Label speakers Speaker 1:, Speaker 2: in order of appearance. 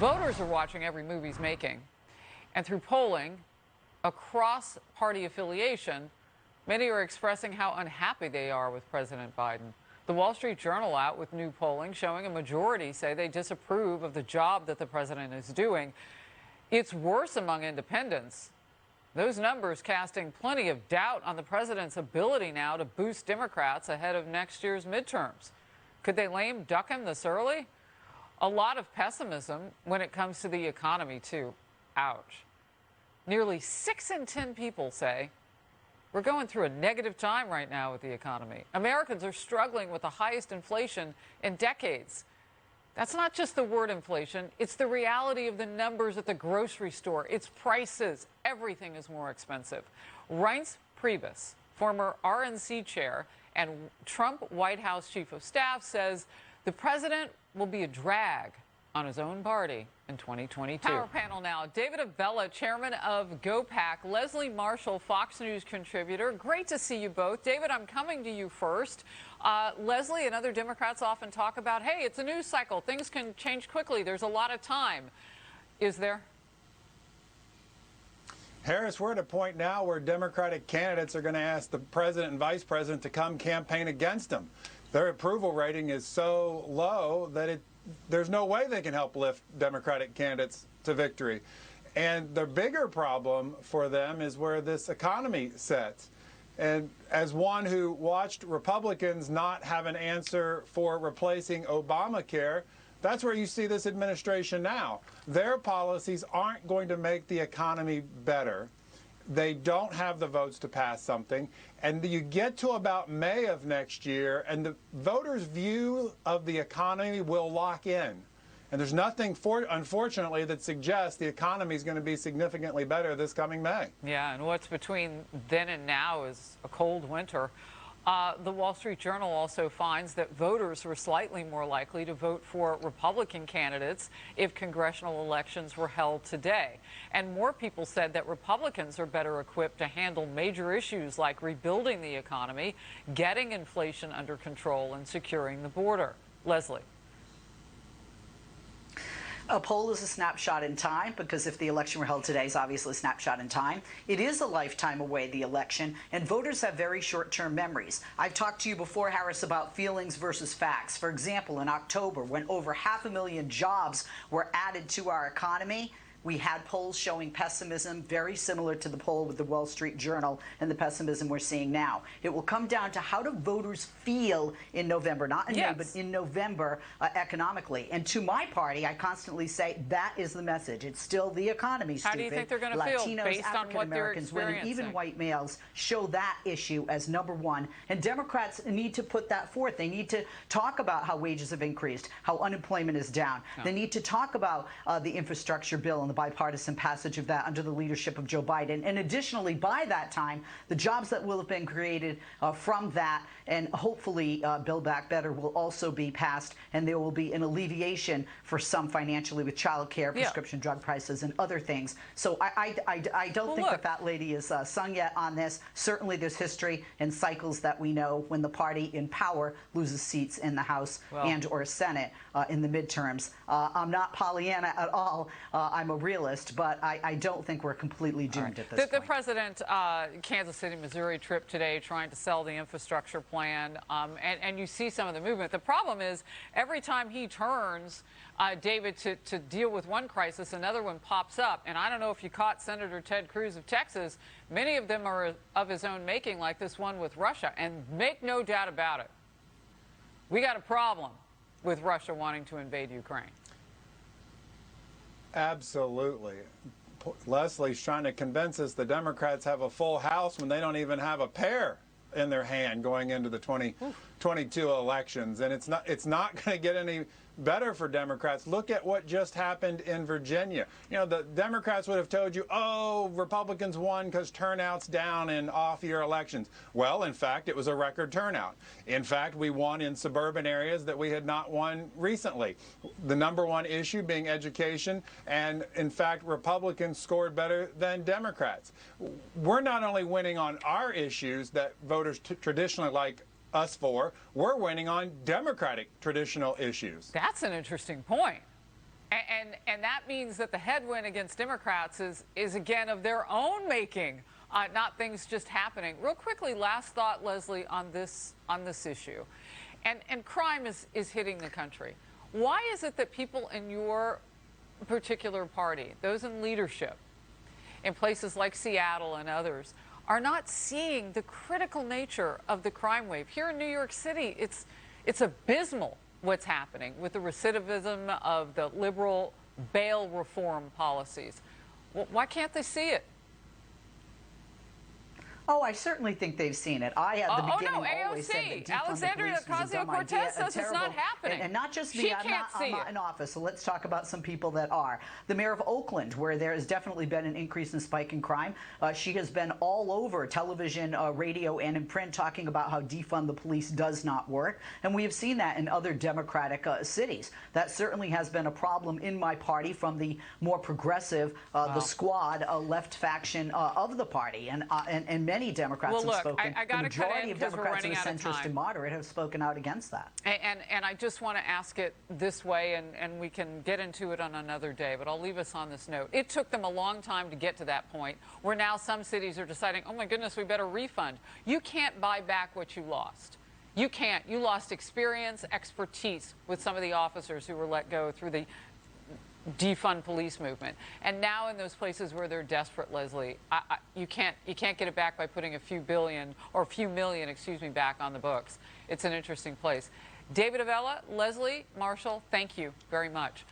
Speaker 1: Voters are watching every move he's making. And through polling, across party affiliation, many are expressing how unhappy they are with President Biden. The Wall Street Journal out with new polling showing a majority say they disapprove of the job that the president is doing. It's worse among independents. Those numbers casting plenty of doubt on the president's ability now to boost Democrats ahead of next year's midterms. Could they lame duck him this early? A lot of pessimism when it comes to the economy, too. Ouch. Nearly 6 in 10 people say we're going through a negative time right now with the economy. Americans are struggling with the highest inflation in decades. That's not just the word inflation. It's the reality of the numbers at the grocery store. It's prices. Everything is more expensive. Reince Priebus, former RNC chair and Trump White House chief of staff, says the president will be a drag on his own party in 2022. Power panel now. David Avella, chairman of GoPac. Leslie Marshall, Fox News contributor. Great to see you both. David, I'm coming to you first. Leslie and other Democrats often talk about, hey, it's a news cycle. Things can change quickly. There's a lot of time. Is there?
Speaker 2: Harris, we're at a point now where Democratic candidates are going to ask the president and vice president to come campaign against them. Their approval rating is so low that there's no way they can help lift Democratic candidates to victory. And the bigger problem for them is where this economy sits. And as one who watched Republicans not have an answer for replacing Obamacare, that's where you see this administration now. Their policies aren't going to make the economy better. They don't have the votes to pass something. And you get to about May of next year, and the voters' view of the economy will lock in. And there's nothing, unfortunately, that suggests the economy is going to be significantly better this coming May.
Speaker 1: Yeah, and what's between then and now is a cold winter. The Wall Street Journal also finds that voters were slightly more likely to vote for Republican candidates if congressional elections were held today. And more people said that Republicans are better equipped to handle major issues like rebuilding the economy, getting inflation under control, and securing the border. Leslie.
Speaker 3: A poll is a snapshot in time, because if the election were held today, it's obviously a snapshot in time. It is a lifetime away, the election, and voters have very short-term memories. I've talked to you before, Harris, about feelings versus facts. For example, in October, when over 500,000 jobs were added to our economy, we had polls showing pessimism very similar to the poll with the Wall Street Journal and the pessimism we're seeing now. It will come down to how do voters feel in November, not in May, but in November economically. And to my party, I constantly say that is the message. It's still the economy, stupid.
Speaker 1: How do you think they're going to feel based on what they're experiencing?
Speaker 3: Women, even white males, show that issue as #1. And Democrats need to put that forth. They need to talk about how wages have increased, how unemployment is down. They need to talk about the infrastructure bill and the bipartisan passage of that under the leadership of Joe Biden. And additionally, by that time, the jobs that will have been created from that and hopefully Build Back Better will also be passed, and there will be an alleviation for some financially with child care, prescription drug prices, and other things. So I don't think the fat lady is sung yet on this. Certainly there's history and cycles that we know when the party in power loses seats in the House and or Senate in the midterms. I'm not Pollyanna at all. I'm a realist, but I don't think we're completely doomed at this point.
Speaker 1: The president, Kansas City, Missouri trip today, trying to sell the infrastructure plan, and you see some of the movement. The problem is every time he turns, David, to deal with one crisis, another one pops up. And I don't know if you caught Senator Ted Cruz of Texas. Many of them are of his own making, like this one with Russia. And make no doubt about it, we got a problem with Russia wanting to invade Ukraine. Absolutely.
Speaker 2: Leslie's trying to convince us the Democrats have a full House when they don't even have a pair in their hand going into the 2022 elections. And it's not going to get any better for Democrats. Look at what just happened in Virginia. You know, the Democrats would have told you, oh, Republicans won because turnout's down in off-year elections. Well, in fact, it was a record turnout. In fact, we won in suburban areas that we had not won recently. The #1 issue being education, and in fact, Republicans scored better than Democrats. We're not only winning on our issues that voters traditionally like us for, we're winning on Democratic traditional issues.
Speaker 1: That's an interesting point. And that means that the headwind against Democrats is again of their own making, not things just happening. Real quickly, last thought, Leslie, on this issue. And crime is hitting the country. Why is it that people in your particular party, those in leadership, in places like Seattle and others, are not seeing the critical nature of the crime wave? Here in New York City, it's abysmal what's happening with the recidivism of the liberal bail reform policies. Why can't they see it?
Speaker 3: Oh, I certainly think they've seen it. I, at the beginning, always said that defund
Speaker 1: Alexandria
Speaker 3: the police was a dumb
Speaker 1: Ocasio-Cortez
Speaker 3: idea,
Speaker 1: says it's not happening.
Speaker 3: And not just
Speaker 1: She
Speaker 3: me, I'm
Speaker 1: can't see
Speaker 3: not
Speaker 1: it.
Speaker 3: in office, so let's talk about some people that are. The mayor of Oakland, where there has definitely been an increase in spike in crime. She has been all over television, radio, and in print talking about how defund the police does not work. And we have seen that in other Democratic cities. That certainly has been a problem in my party from the more progressive, the squad, left faction of the party. And many Democrats
Speaker 1: Well, look,
Speaker 3: have spoken.
Speaker 1: I gotta
Speaker 3: the majority
Speaker 1: cut in
Speaker 3: of
Speaker 1: 'cause we're
Speaker 3: Democrats who are
Speaker 1: running out of
Speaker 3: centrist
Speaker 1: time.
Speaker 3: and moderate have spoken out against that.
Speaker 1: And I just want to ask it this way, and we can get into it on another day, but I'll leave us on this note. It took them a long time to get to that point where now some cities are deciding, oh my goodness, we better refund. You can't buy back what you lost. You can't. You lost experience, expertise with some of the officers who were let go through the defund police movement. And now in those places where they're desperate, Leslie, you can't get it back by putting a few billion or a few million, excuse me, back on the books. It's an interesting place. David Avella, Leslie Marshall, thank you very much.